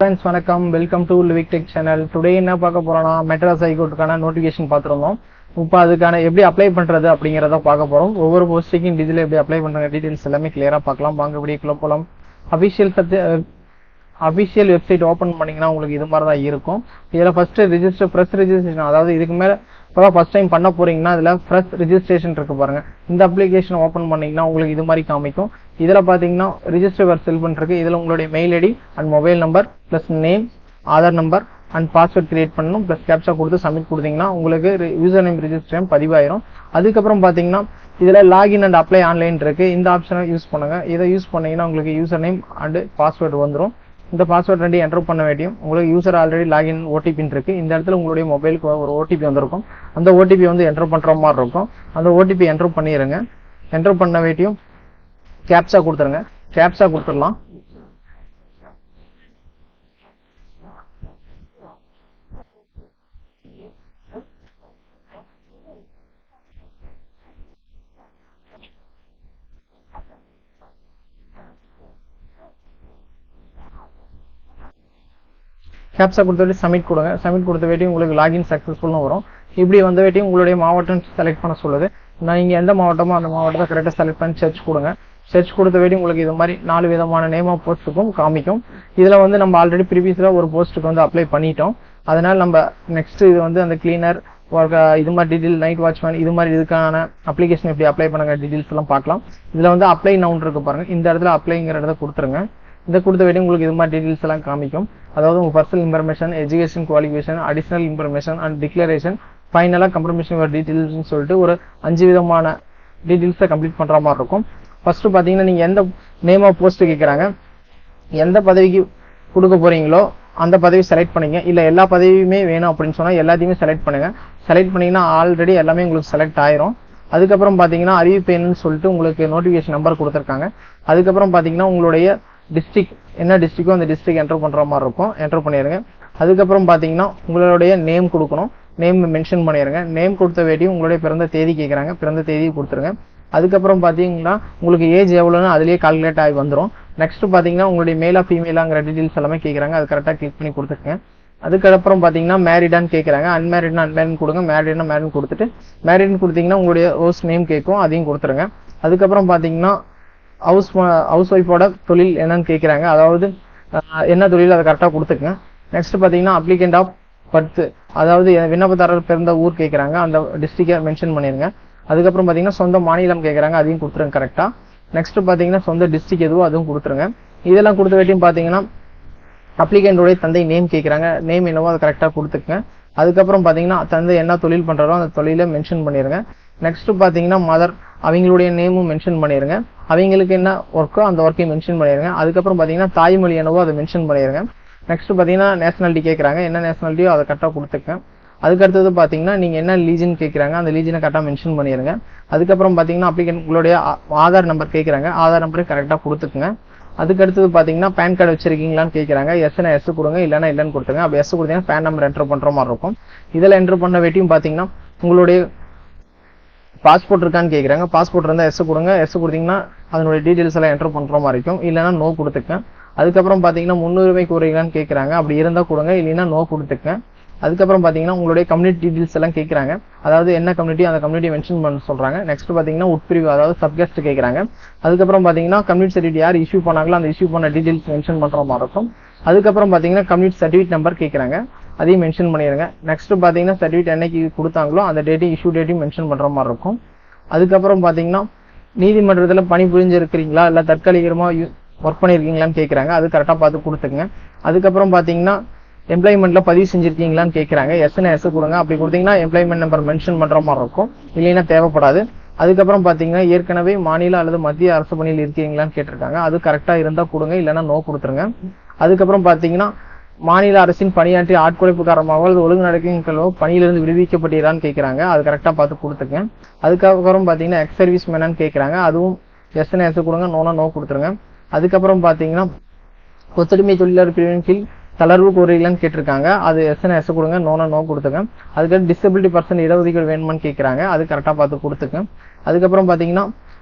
Friends, வணக்கம். Welcome to Livik tech channel. Today என்ன பார்க்க போறோம்னா மெட்ராஸ் ஹைகோர்ட்டுக்கான நோட்டிஃபிகேஷன் பார்த்துருந்தோம். இப்போ அதுக்கான எப்படி அப்ளை பண்றது அப்படிங்கிறத பார்க்க போறோம். ஒவ்வொரு போஸ்டிங்கும் டீடைல் எப்படி அப்ளை பண்றாங்க டீடைல்ஸ் எல்லாமே கிளியரா பார்க்கலாம். வாங்க வீடியோக்குள்ள போலாம். அபிஷியல் வெப்சைட் ஓபன் பண்ணீங்கன்னா உங்களுக்கு இது மாதிரி தான் இருக்கும். இதுல ஃபர்ஸ்ட் பிரஸ் ரெஜிஸ்ட்ரேஷன், அதாவது இதுக்கு மேல இப்பதான் ஃபர்ஸ்ட் டைம் பண்ண போறீங்கன்னா இதுல ஃப்ரெஷ் ரெஜிஸ்ட்ரேஷன் இருக்கு பாருங்க. இந்த அப்ளிகேஷன் ஓபன் பண்ணீங்கன்னா உங்களுக்கு இது மாதிரி காமிக்கும். இதுல பாத்தீங்கன்னா ரிஜிஸ்டர் வர் செல் பண்றதுக்கு இதுல உங்களுடைய mail ID and mobile number plus name, Aadhaar number and password create பண்ணணும். பிளஸ் கேப்சா கொடுத்து சப்மிட் கொடுத்தீங்கன்னா உங்களுக்கு யூசர் நேம் ரெஜிஸ்ட்ரேஷன் பதிவாயிரும். அதுக்கப்புறம் பாத்தீங்கன்னா இதுல லாகின் அண்ட் அப்ளை ஆன்லைன் இருக்கு. இந்த ஆப்ஷனை யூஸ் பண்ணுங்க. இதை யூஸ் பண்ணீங்கன்னா உங்களுக்கு யூசர் நேம் அண்ட் பாஸ்வேர்டு வந்துடும். இந்த பாஸ்வேர்ட் ரெண்டு என்டர் பண்ண வேண்டியும். உங்களுக்கு யூசர் ஆல்ரெடி லாகின் ஓடிபி இருக்கு. இந்த இடத்துல உங்களுடைய மொபைலுக்கு ஒரு ஓடிபி வந்திருக்கும். அந்த ஓடிபி வந்து என்டர் பண்ற மாதிரி இருக்கும். அந்த ஓடிபி என்டர் பண்ணிடுங்க. என்டர் பண்ண வேண்டியும் கேப்சா கொடுத்துருங்க. கேப்சா கொடுத்துடலாம். கேப்சா கொடுத்துட்டு சப்மிட் கொடுங்க. சப்மிட் கொடுத்த வேட்டியும் உங்களுக்கு லாகின் சக்சஸ்ஃபுல்னு வரும். இப்படி வந்த வேட்டியும் உங்களுடைய மாவட்டம் செலக்ட் பண்ண சொல்லுது. நீங்க எந்த மாவட்டமோ அந்த மாவட்டத்தை கரெக்டாக செலக்ட் பண்ணி சர்ச் கொடுங்க. சர்ச் கொடுத்த வேட்டி உங்களுக்கு இது மாதிரி 4 விதமான நேம் ஆஃப் போஸ்ட்டுக்கும் காமிக்கும். இதுல வந்து நம்ம ஆல்ரெடி ப்ரீவியஸ்ல ஒரு போஸ்ட்டுக்கு வந்து அப்ளை பண்ணிட்டோம். அதனால நம்ம நெக்ஸ்ட் இது வந்து அந்த கிளீனர் இது மாதிரி டீடைல், நைட் வாட்ச்மேன் இது மாதிரி இதுக்கான அப்ளிகேஷன் எப்படி அப்ளை பண்ணுங்க டீடைல்ஸ் எல்லாம் பார்க்கலாம். இதுல வந்து அப்ளை நவுன் இருக்கு பாருங்க. இந்த இடத்துல அப்ளைங்கிற இடத்த கொடுத்துருங்க. இந்த கொடுத்த வேண்டிய உங்களுக்கு இது மாதிரி டீடைல்ஸ் எல்லாம் காமிக்கும். அதாவது உங்க personal information, education qualification, additional information and declaration, ஃபைனலா கம்ப்ரமேஷன் டீடைல்ஸ் சொல்லிட்டு ஒரு 5 விதமான டீடைல்ஸை கம்ப்ளீட் பண்ற மாதிரி இருக்கும். ஃபர்ஸ்ட் பாத்தீங்கன்னா நீங்க எந்த நேம் ஆஃப் போஸ்ட் கேட்கறாங்க, எந்த பதவிக்கு கொடுக்க போறீங்களோ அந்த பதவி செலக்ட் பண்ணுங்க. இல்ல எல்லா பதவியுமே வேணும் அப்படின்னு சொன்னா எல்லாத்தையுமே செலக்ட் பண்ணுங்க. செலக்ட் பண்ணீங்கன்னா ஆல்ரெடி எல்லாமே உங்களுக்கு செலக்ட் ஆயிரும். அதுக்கப்புறம் பாத்தீங்கன்னா அறிவிப்பு என்னன்னு சொல்லிட்டு உங்களுக்கு நோட்டிபிகேஷன் நம்பர் கொடுத்துருக்காங்க. அதுக்கப்புறம் பாத்தீங்கன்னா உங்களுடைய டிஸ்ட்ரிக்ட் என்ன டிஸ்ட்ரிக்டோ அந்த டிஸ்ட்ரிக்ட் என்டர் பண்ற மாதிரி இருக்கும். என்டர் பண்ணிருங்க. அதுக்கப்புறம் பாத்தீங்கன்னா உங்களுடைய நேம் கொடுக்கணும். நேம் மென்ஷன் பண்ணிருங்க. நேம் கொடுத்த வேண்டியும் உங்களுடைய பிறந்த தேதி கேட்கறாங்க. பிறந்த தேதி கொடுத்துருங்க. அதுக்கப்புறம் பாத்தீங்கன்னா உங்களுக்கு ஏஜ் எவ்வளவுன்னு அதுலயே கால்குலேட் ஆகி வந்துடும். நெக்ஸ்ட் பாத்தீங்கன்னா உங்களுடைய மேலா ஃபீமேலாங்கிற டீடைல்ஸ் எல்லாமே கேட்கறாங்க. அது கரெக்டா கிளிக் பண்ணி கொடுத்துருங்க. அதுக்கப்புறம் பாத்தீங்கன்னா மேரிடான்னு கேட்கறாங்க. அன்மேரிட்னா அன்மேரிட் கொடுங்க. மேரிட்னா மேரிட் கொடுத்துட்டு மேரிட்னு கொடுத்தீங்கன்னா உங்களுடைய ஹவுஸ் நேம் கேட்கும். அதையும் கொடுத்துருங்க. அதுக்கப்புறம் பாத்தீங்கன்னா ஹவுஸ் ஒய்ஃபோட தொழில் என்னன்னு கேட்கறாங்க. அதாவது என்ன தொழில் அதை கரெக்டா கொடுத்துருங்க. நெக்ஸ்ட் பாத்தீங்கன்னா அப்ளிகண்ட் ஆஃப் பர்த், அதாவது விண்ணப்பதாரர் பிறந்த ஊர் கேட்கறாங்க. அந்த டிஸ்ட்ரிக்டை மென்ஷன் பண்ணிருங்க. அதுக்கப்புறம் பாத்தீங்கன்னா சொந்த மாநிலம் கேட்கறாங்க. அதையும் கொடுத்துருங்க கரெக்டா. நெக்ஸ்ட் பாத்தீங்கன்னா சொந்த டிஸ்ட்ரிக்ட் எதுவோ அதுவும் கொடுத்துருங்க. இதெல்லாம் கொடுத்த வேட்டியும் பாத்தீங்கன்னா அப்ளிகண்டோடைய தந்தை நேம் கேட்கறாங்க. நேம் என்னவோ அதை கரெக்டா கொடுத்துருங்க. அதுக்கப்புறம் பாத்தீங்கன்னா தந்தை என்ன தொழில் பண்றாரோ அந்த தொழிலை மென்ஷன் பண்ணிருங்க. நெக்ஸ்ட் பாத்தீங்கன்னா மதர் அவங்களுடைய நேமும் மென்ஷன் பண்ணிருங்க. அவங்களுக்கு என்ன ஒர்க்கோ அந்த ஒர்க்கையும் மென்ஷன் பண்ணிருங்க. அதுக்கப்புறம் பாத்தீங்கன்னா தாய்மொழி என்னவோ அதை மென்ஷன் பண்ணிருங்க. நெக்ஸ்ட் பாத்தீங்கன்னா நேஷனாலிட்டி கேட்கறாங்க. என்ன நேஷனாலிட்டியோ அதை கரெக்டா கொடுத்துருங்க. அதுக்கடுத்தது பாத்தீங்கன்னா நீங்க என்ன லீஜன் கேட்கறாங்க அந்த லீஜனை கரெக்டா மென்ஷன் பண்ணிருங்க. அதுக்கப்புறம் பாத்தீங்கன்னா அப்ளிகன் உங்களுடைய ஆதார் நம்பர் கேட்கறாங்க. ஆதார் நம்பரை கரெக்டா கொடுத்துக்குங்க. அதுக்கடுத்தது பாத்தீங்கன்னா பேன் கார்டு வச்சிருக்கீங்களான்னு கேட்கறாங்க. எஸ்னா எஸ் கொடுங்க, இல்லன்னா இல்லன்னு கொடுத்துருங்க. அப்படி எஸ் கொடுத்தீங்கன்னா பேன் நம்பர் என்டர் பண்ற மாதிரி இருக்கும். இதுல என்டர் பண்ண வேட்டியும் பாத்தீங்கன்னா உங்களுடைய பாஸ்போர்ட் இருக்கான்னு கேட்கறாங்க. பாஸ்போர்ட் இருந்தா எஸ் கொடுங்க. எஸ் கொடுத்தீங்கன்னா அதனுடைய டீடைல்ஸ் எல்லாம் என்டர் பண்ற மாதிரி இருக்கும். இல்லைன்னா நோ கொடுத்துக்கங்க. அதுக்கப்புறம் பாத்தீங்கன்னா முன்னுரிமை கோருங்களான்னு கேட்கறாங்க. அப்படி இருந்தா கொடுங்க, இல்லைன்னா நோ கொடுத்துக்கங்க. அதுக்கப்புறம் பாத்தீங்கன்னா உங்களுடைய கம்யூனிட்டி டீடைல்ஸ் எல்லாம் கேட்கறாங்க. அதாவது என்ன கம்யூனிட்டி அந்த கம்யூனிட்டி மென்ஷன் பண்ண சொல்றாங்க. நெக்ஸ்ட் பாத்தீங்கன்னா உட்பிரிவு அதாவது சப்கெஸ்ட் கேட்கறாங்க. அதுக்கப்புறம் பாத்தீங்கன்னா கம்யூனிட்டி சர்டிஃபிகேட் யார் இஷ்யூ பண்ணாங்களோ அந்த இஷ்யூ பண்ண டீடைல்ஸ் மென்ஷன் பண்ற மாதிரி இருக்கும். அதுக்கப்புறம் பாத்தீங்கன்னா கம்யூனிட்டி சர்டிஃபிகேட் நம்பர் கேட்கறாங்க. அதையும் மென்ஷன் பண்ணிருங்க. நெக்ஸ்ட் பாத்தீங்கன்னா சர்டிஃபிகேட் என்னைக்கு கொடுத்தாங்களோ அந்த டேட்டையும் இஷ்யூ டேட்டையும் மென்ஷன் பண்ற மாதிரி இருக்கும். அதுக்கப்புறம் பாத்தீங்கன்னா நீதிமன்றத்துல பணி புரிஞ்சிருக்கிறீங்களா இல்ல தற்காலிகமா ஒர்க் பண்ணிருக்கீங்களான்னு கேட்கறாங்க. அது கரெக்டா பார்த்து கொடுத்துங்க. அதுக்கப்புறம் பாத்தீங்கன்னா எம்ப்ளாய்மெண்ட்ல பதிவு செஞ்சிருக்கீங்களான்னு கேட்கறாங்க. எஸ்னா எஸ் கொடுங்க. அப்படி கொடுத்தீங்கன்னா எம்ப்ளாய்மெண்ட் நம்பர் மென்ஷன் பண்ற மாதிரி இருக்கும். இல்லைன்னா தேவைப்படாது. அதுக்கப்புறம் பாத்தீங்கன்னா ஏற்கனவே மாநில அல்லது மத்திய அரசு பணியில் இருக்கீங்களான்னு கேட்டிருக்காங்க. அது கரெக்டா இருந்தா கொடுங்க, இல்லைன்னா நோ கொடுத்துருங்க. அதுக்கப்புறம் பாத்தீங்கன்னா மாநில அரசின் பணியாற்றி ஆட்குறைப்பு காரணமாக அல்லது ஒழுங்கு நடக்கைகளோ பணியிலிருந்து விடுவிக்கப்பட்டீரான்னு கேட்கறாங்க. அது கரெக்டா பார்த்து கொடுத்துங்க. அதுக்கப்புறம் பாத்தீங்கன்னா எக்ஸ் சர்வீஸ் மேனான்னு கேட்கறாங்க. அதுவும் எஸ்னா எஸ் கொடுங்க, நோனா நோ கொடுத்துருங்க. அதுக்கப்புறம் பாத்தீங்கன்னா கொத்தடிமை தொழிலாளர் பிரிவின் கீழ் தளர்வு கோரிக்கலான்னு கேட்டிருக்காங்க. அது எஸ்னா எஸ் கொடுங்க, நோனா நோ கொடுத்துங்க. அதுக்கப்புறம் டிசபிலிட்டி பர்சன் இடஒதுக்கீடு வேணுமான்னு கேட்கறாங்க. அது கரெக்டா பார்த்து கொடுத்துங்க. அதுக்கப்புறம் பாத்தீங்கன்னா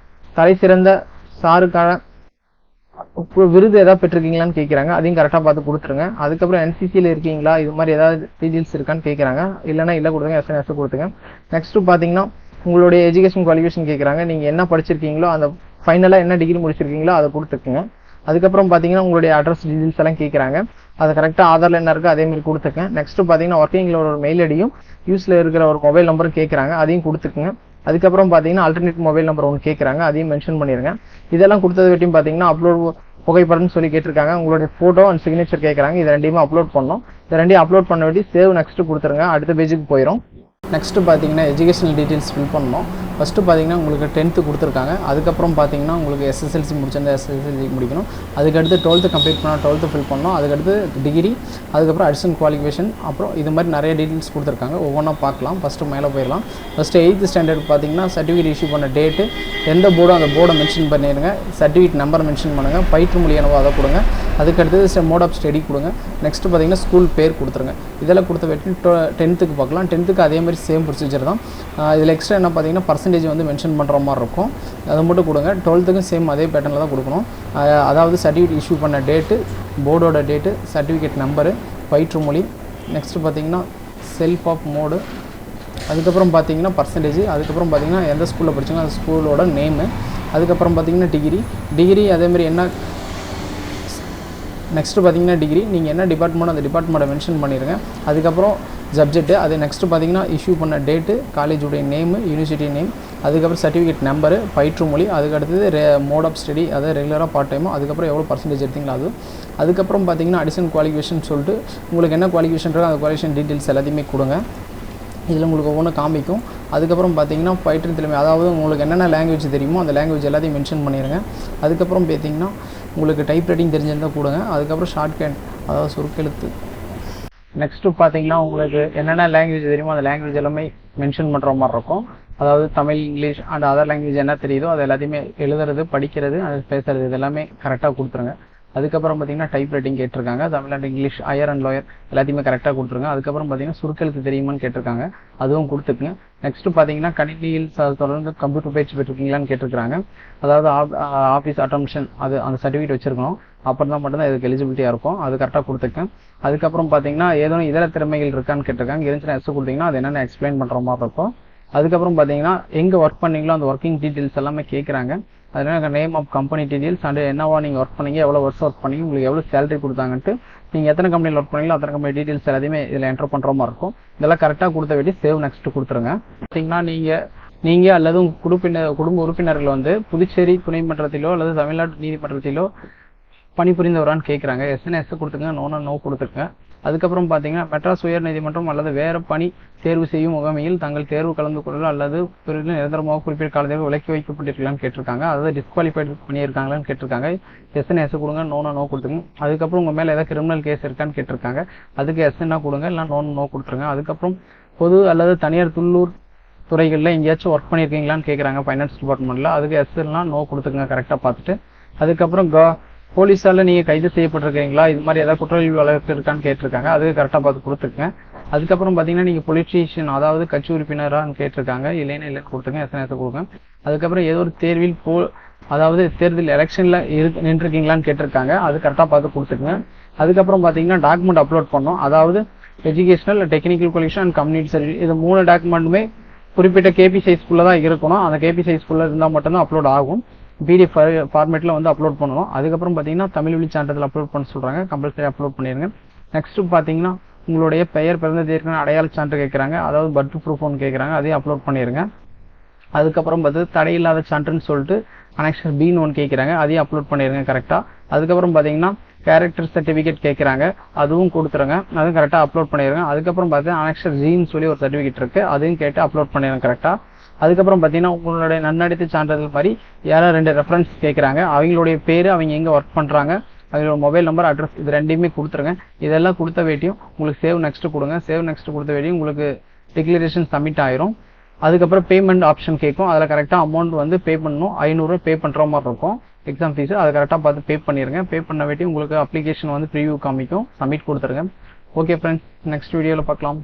தலை சிறந்த சாருக்கான விருது ஏதாவது பெற்றிருக்கீங்களான்னு கேட்குறாங்க, அதையும் கரெக்டாக பார்த்து கொடுத்துருங்க. அதுக்கப்புறம் என்சிசியில் இருக்கீங்களா, இது மாதிரி ஏதாவது டீட்டெயில்ஸ் இருக்கான்னு கேட்குறாங்க, இல்லைனா இல்லை கொடுத்துங்க, எஸ்என்எஸ் கொடுத்துங்க. நெக்ஸ்ட்டு பார்த்தீங்கன்னா உங்களுடைய எஜுகேஷன் குவாலிஃபிகேஷன் கேட்குறாங்க, நீங்கள் என்ன படிச்சிருக்கீங்களோ அந்த ஃபைனலாக என்ன டிகிரி முடிச்சிருக்கீங்களோ அதை கொடுத்துக்குங்க. அதுக்கப்புறம் பார்த்தீங்கன்னா உங்களுடைய அட்ரஸ் டீட்டெயில்ஸ் எல்லாம் கேட்குறாங்க, அதை கரெக்டாக ஆதாரில் என்ன இருக்குது அதேமாதிரி கொடுத்துக்கேன். நெக்ஸ்ட்டு பார்த்தீங்கன்னா ஒர்க்கிங்கில் ஒரு மெயில் ஐடியும் யூஸில் இருக்கிற ஒரு மொபைல் நம்பரும் கேட்குறாங்க, அதையும் கொடுத்துக்குங்க. அதுக்கப்புறம் பார்த்தீங்கன்னா ஆல்டர்னேட் மொபைல் நம்பர் ஒன்று கேட்குறாங்க, அதையும் மென்ஷன் பண்ணிடுங்க. இதெல்லாம் கொடுத்தது வரையும் பார்த்தீங்கன்னா அப்லோட் புகைப்படம்னு சொல்லி கேட்டிருக்காங்க, உங்களுடைய ஃபோட்டோ அண்ட் சிக்னேச்சர் கேட்குறாங்க, இது ரெண்டையுமே அப்லோட் பண்ணணும். இது ரெண்டையும் அப்லோட் பண்ண வேண்டி சேவ் நெக்ஸ்ட்டு கொடுத்துருங்க, அடுத்த பேஜுக்கு போயிடும். நெக்ஸ்ட்டு பார்த்தீங்கன்னா எஜுகேஷனல் டீட்டெயில்ஸ் ஃபில் பண்ணணும். ஃபஸ்ட்டு பார்த்தீங்கன்னா உங்களுக்கு 10th கொடுத்துருக்காங்க, அதுக்கப்புறம் பார்த்தீங்கன்னா உங்களுக்கு எஸ்எஸ்எல்சி முடிச்சிருந்தா எஸ்எஸ்எல்சி முடிக்கணும், அதுக்கடுத்து 12th கம்ப்ளீட் பண்ணால் 12th ஃபில் பண்ணணும், அதுக்கடுத்து டிகிரி, அதுக்கப்புறம் அடிஷனல் குவாலிஃபிகேஷன், அப்புறம் இது மாதிரி நிறைய டீட்டெயில்ஸ் கொடுத்துருக்காங்க. ஒவ்வொன்றா பார்க்கலாம். ஃபஸ்ட்டு மேலே போயிடலாம். ஃபஸ்ட்டு 8th ஸ்டாண்டர்ட் பார்த்தீங்கன்னா சர்டிஃபிகேட் இஷ்யூ பண்ண டேட்டு, எந்த போர்டோ அந்த போர்டை மென்ஷன் பண்ணிடுங்க, சர்டிஃபிகேட் நம்பர் மென்ஷன் பண்ணுங்கள், பயிற்று மொழி என்னவோ அதை கொடுங்க, அதுக்கடுத்தது மோட் ஆஃப் ஸ்டடி கொடுங்க. நெக்ஸ்ட்டு பார்த்தீங்கன்னா ஸ்கூல் பேர் கொடுத்துருங்க. இதெல்லாம் கொடுத்த வெட்டி 10th பார்க்கலாம். 10th அதே மாதிரி சேம் ப்ரொசீஜர் தான். இதில் எக்ஸ்ட்ரா என்ன பார்த்தீங்கன்னா பர்சன்டேஜ் வந்து மென்ஷன் பண்ணுற மாதிரி இருக்கும், அதை மட்டும் கொடுங்க. 12th சேம் அதே பேட்டர்னில் தான் கொடுக்கணும். அதாவது சர்டிஃபிகேட் இஷ்யூ பண்ண டேட்டு, போர்டோட டேட்டு, சர்டிஃபிகேட் நம்பரு, பயிற்று மொழி, நெக்ஸ்ட்டு பார்த்தீங்கன்னா செல்ஃப் ஆஃப் மோடு, அதுக்கப்புறம் பார்த்தீங்கன்னா பர்சன்டேஜ், அதுக்கப்புறம் பார்த்தீங்கன்னா எந்த ஸ்கூலில் படிச்சிங்களோ அந்த ஸ்கூலோட நேமு, அதுக்கப்புறம் பார்த்தீங்கன்னா டிகிரி அதேமாதிரி என்ன. நெக்ஸ்ட்டு பார்த்தீங்கன்னா டிகிரி நீங்கள் என்ன டிபார்ட்மெண்ட் அந்த டிபார்ட்மெண்ட்டை மென்ஷன் பண்ணிடுங்க. அதுக்கப்புறம் சப்ஜெக்ட்டு, அது நெக்ஸ்ட்டு பார்த்தீங்கன்னா இஷ்யூ பண்ண டேட்டு, காலேஜுடைய நேமு, யூனிவர்சிட்டி நேம், அதுக்கப்புறம் சர்டிஃபிகேட் நம்பரு, பயிற்று மொழி, அதுக்கடுத்தது மோட் ஆஃப் ஸ்டடி, அதாவது ரெகுலராக பார்ட் டைமோ, அதுக்கப்புறம் எவ்வளோ பர்சன்டேஜ் எடுத்தீங்களோ அது. அதுக்கப்புறம் பார்த்தீங்கன்னா அடிஷனல் குவாலிஃபிகேஷன் சொல்லிட்டு உங்களுக்கு என்ன குவாலிஃபிகேஷன் இருக்கோ அந்த குவாலிஃபிகேஷன் டீட்டெயில்ஸ் எல்லாத்தையுமே கொடுங்க. இதில் உங்களுக்கு ஒவ்வொன்று காமிக்கும். அதுக்கப்புறம் பார்த்தீங்கன்னா பயிற்று திறமை, அதாவது உங்களுக்கு என்னென்ன லாங்குவேஜ் தெரியுமோ அந்த லாங்குவேஜ் எல்லாத்தையும் மென்ஷன் பண்ணிடுங்க. அதுக்கப்புறம் பார்த்தீங்கன்னா உங்களுக்கு டைப் ரைட்டிங் தெரிஞ்சிருந்தால் கொடுங்க. அதுக்கப்புறம் ஷார்ட்கட், அதாவது சுருக்கெழுத்து. நெக்ஸ்ட்டு பார்த்தீங்கன்னா உங்களுக்கு என்னென்ன லாங்குவேஜ் தெரியுமோ அந்த லாங்குவேஜ் எல்லாமே மென்ஷன் பண்ணுற மாதிரி இருக்கும். அதாவது Tamil, English and other language என்ன தெரியுதோ அது எல்லாத்தையுமே எழுதுறது, படிக்கிறது, அது பேசுறது, இது எல்லாமே கரெக்டாக கொடுத்துருங்க. அதுக்கப்புறம் பார்த்தீங்கன்னா டைப் ரைட்டிங் கேட்டிருக்காங்க, Tamil and English, higher and lower எல்லாத்தையுமே கரெக்டாக கொடுத்துருங்க. அதுக்கப்புறம் பார்த்தீங்கன்னா சுருக்கெழுத்து தெரியுமான்னு கேட்டிருக்காங்க, அதுவும் கொடுத்துக்குங்க. நெக்ஸ்ட்டு பார்த்தீங்கன்னா கணினியில் தொடர்ந்து கம்ப்யூட்டர் பயிற்சி பெற்றிருக்கீங்களான்னு கேட்டிருக்காங்க. அதாவது ஆஃபீஸ் அட்டென்ஷன் அது அந்த சர்டிஃபிகேட் வச்சிருக்கணும், அப்புறம் தான் மட்டும்தான் இதுக்கு எலிஜிபிலிட்டியாக இருக்கும், அது கரெக்டாக கொடுத்துருக்கேன். அதுக்கப்புறம் பார்த்தீங்கன்னா ஏதோ இதர திறமைகள் இருக்கான்னு கேட்டிருக்காங்க, இருந்துச்சுன்னா எஸ் கொடுத்தீங்கன்னா அது என்னென்ன எக்ஸ்பிளைன் பண்ணுற மாதிரி இருக்கும். அதுக்கப்புறம் பார்த்தீங்கன்னா எங்கே ஒர்க் பண்ணீங்களோ அந்த ஒர்க்கிங் டீட்டெயில்ஸ் எல்லாமே கேட்குறாங்க. அதனால name of company details and என்னவா நீங்கள் ஒர்க் பண்ணீங்க, எவ்வளோ வருஷம் ஒர்க் பண்ணீங்க, உங்களுக்கு எவ்வளோ சேலரி கொடுத்தாங்கன்ட்டு, நீங்கள் எத்தனை கம்பெனியில் ஒர்க் பண்ணீங்களோ அத்தனை கம்பெனி டீட்டெயில்ஸ் எல்லாத்தையுமே இதில் என்டர் பண்ணுற மாதிரி இருக்கும். இதெல்லாம் கரெக்டாக கொடுத்த வேண்டி சேவ் நெக்ஸ்ட் கொடுத்துருங்க. பார்த்தீங்கன்னா நீங்கள் அல்லது குடும்ப உறுப்பினர்கள் வந்து புதுச்சேரி துணை மன்றத்திலோ அல்லது தமிழ்நாடு நீதிமன்றத்திலோ பணிபுரிந்தவரான்னு கேட்குறாங்க, எஸ்ன்னு எஸ் கொடுத்துங்க, நோன்னு நோ கொடுத்துருங்க. அதுக்கப்புறம் பார்த்தீங்கன்னா மெட்ராஸ் உயர் நீதிமன்றம் அல்லது வேறு பணி தேர்வு செய்யும் முகமையில் தங்கள் தேர்வு கலந்து கொள்ள அல்லது பிறகு நிரந்தரமாக குறிப்பிட்ட காலத்தில் விலக்கி வைக்கப்பட்டிருக்கலான்னு கேட்டிருக்காங்க, அதாவது டிஸ்குவாலிஃபைட் பண்ணியிருக்காங்களான்னு கேட்டிருக்காங்க, எஸ்ன்னு எஸ் கொடுங்க, நோன்னு நோ கொடுத்துங்க. அதுக்கப்புறம் உங்கள் மேலே ஏதாவது கிரிமினல் கேஸ் இருக்கான்னு கேட்டிருக்காங்க, அதுக்கு எஸ்ன்னா கொடுங்க, இல்லை நோன்னு நோ கொடுத்துருங்க. அதுக்கப்புறம் பொது அல்லது தனியார் துள்ளூர் துறைகளில் எங்கேயாச்சும் ஒர்க் பண்ணியிருக்கீங்களான்னு கேட்குறாங்க ஃபைனான்ஸ் டிபார்ட்மெண்ட்டில், அதுக்கு எஸ்லாம் நோ கொடுத்துருங்க கரெக்டாக பார்த்துட்டு. அதுக்கப்புறம் போலீஸால நீங்கள் கைது செய்யப்பட்டிருக்கீங்களா, இது மாதிரி ஏதாவது குற்றவியல் வழக்கு இருக்கான்னு கேட்டிருக்காங்க, அதுக்கு கரெக்டாக பார்த்து கொடுத்துருங்க. அதுக்கப்புறம் பார்த்தீங்கன்னா நீங்கள் பொலிஸ் ஸ்டேஷன் அதாவது கட்சி உறுப்பினரான்னு கேட்டிருக்காங்க, இல்லைன்னு கொடுத்துங்க, எஸ்என்எஸ் கொடுங்க. அதுக்கப்புறம் ஏதோ ஒரு தேர்வில் அதாவது தேர்தல் எலெக்ஷனில் நின்றுருக்கீங்களான்னு கேட்டிருக்காங்க, அது கரெக்டாக பார்த்து கொடுத்துருங்க. அதுக்கப்புறம் பார்த்தீங்கன்னா டாக்குமெண்ட் அப்லோட் பண்ணோம், அதாவது educational, technical qualification and community service, இது 3 டாக்குமெண்ட்டுமே குறிப்பிட்ட கேபி சைஸ்க்குள்ளே தான் இருக்கணும். அந்த கேபி சைஸ்க்குள்ளே இருந்தால் மட்டும்தான் அப்லோட் ஆகும். பிடிஎஃப் ஃபார்மேட்டில் வந்து அப்லோட் பண்ணணும். அதுக்கப்புறம் பார்த்தீங்கன்னா தமிழ் வழி சான்றிதழ் அப்லோட் பண்ண சொல்கிறாங்க, கம்பல்சரி அப்லோட் பண்ணிடுங்க. நெக்ஸ்ட்டு பார்த்தீங்கன்னா உங்களுடைய பெயர், பிறந்த தேதிக்கான அடையாள சான்று கேட்குறாங்க, அதாவது பர்த் ப்ரூஃப் ஒன்று கேட்குறாங்க, அதையும் அப்லோட் பண்ணிடுங்க. அதுக்கப்புறம் பார்த்து தடையில்லாத சான்றுன்னு சொல்லிட்டு அனெக்ஷன் பின்னு ஒன்று கேட்குறாங்க, அதையும் அப்லோட் பண்ணிடுங்க கரெக்டாக. அதுக்கப்புறம் பார்த்தீங்கன்னா கேரக்டர் சர்டிஃபிகேட் கேட்குறாங்க, அதுவும் கொடுத்துருங்க, அதுவும் கரெக்டாக அப்லோட் பண்ணிடுங்க. அதுக்கப்புறம் பார்த்தீங்கன்னா அனெக்ஷன் ஜின்னு சொல்லி ஒரு சர்டிஃபிகேட் இருக்குது, அதையும் கேட்டு அப்லோட் பண்ணிடுங்க கரெக்டாக. அதுக்கப்புறம் பார்த்தீங்கன்னா உங்களுடைய நன்னடத்தை சான்றிதழ் மாதிரி யாராவது 2 ரெஃபரன்ஸ் கேட்குறாங்க, அவங்களுடைய பேர், அவங்க எங்கே ஒர்க் பண்ணுறாங்க, அவங்களோட மொபைல் நம்பர், அட்ரஸ், இது ரெண்டையுமே கொடுத்துருங்க. இதெல்லாம் கொடுத்த வேட்டியும் உங்களுக்கு சேவ் நெக்ஸ்ட் கொடுங்க. சேவ் நெக்ஸ்ட் கொடுத்த வேட்டியும் உங்களுக்கு டிக்ளரேஷன் சப்மிட் ஆயிரும். அதுக்கப்புறம் பேமெண்ட் ஆப்ஷன் கேட்கும், அதில் கரெக்டாக அமௌண்ட் வந்து பே பண்ணணும், 500 பே பண்ணுற மாதிரி இருக்கும் எக்ஸாம் ஃபீஸு, அதை கரெக்டாக பார்த்து பே பண்ணிடுங்க. பே பண்ண வேட்டி உங்களுக்கு அப்ளிகேஷன் வந்து ப்ரிவியூ காமிக்கும், சப்மிட் கொடுத்துருங்க. ஓகே ஃப்ரெண்ட்ஸ், நெக்ஸ்ட் வீடியோவில் பார்க்கலாம்.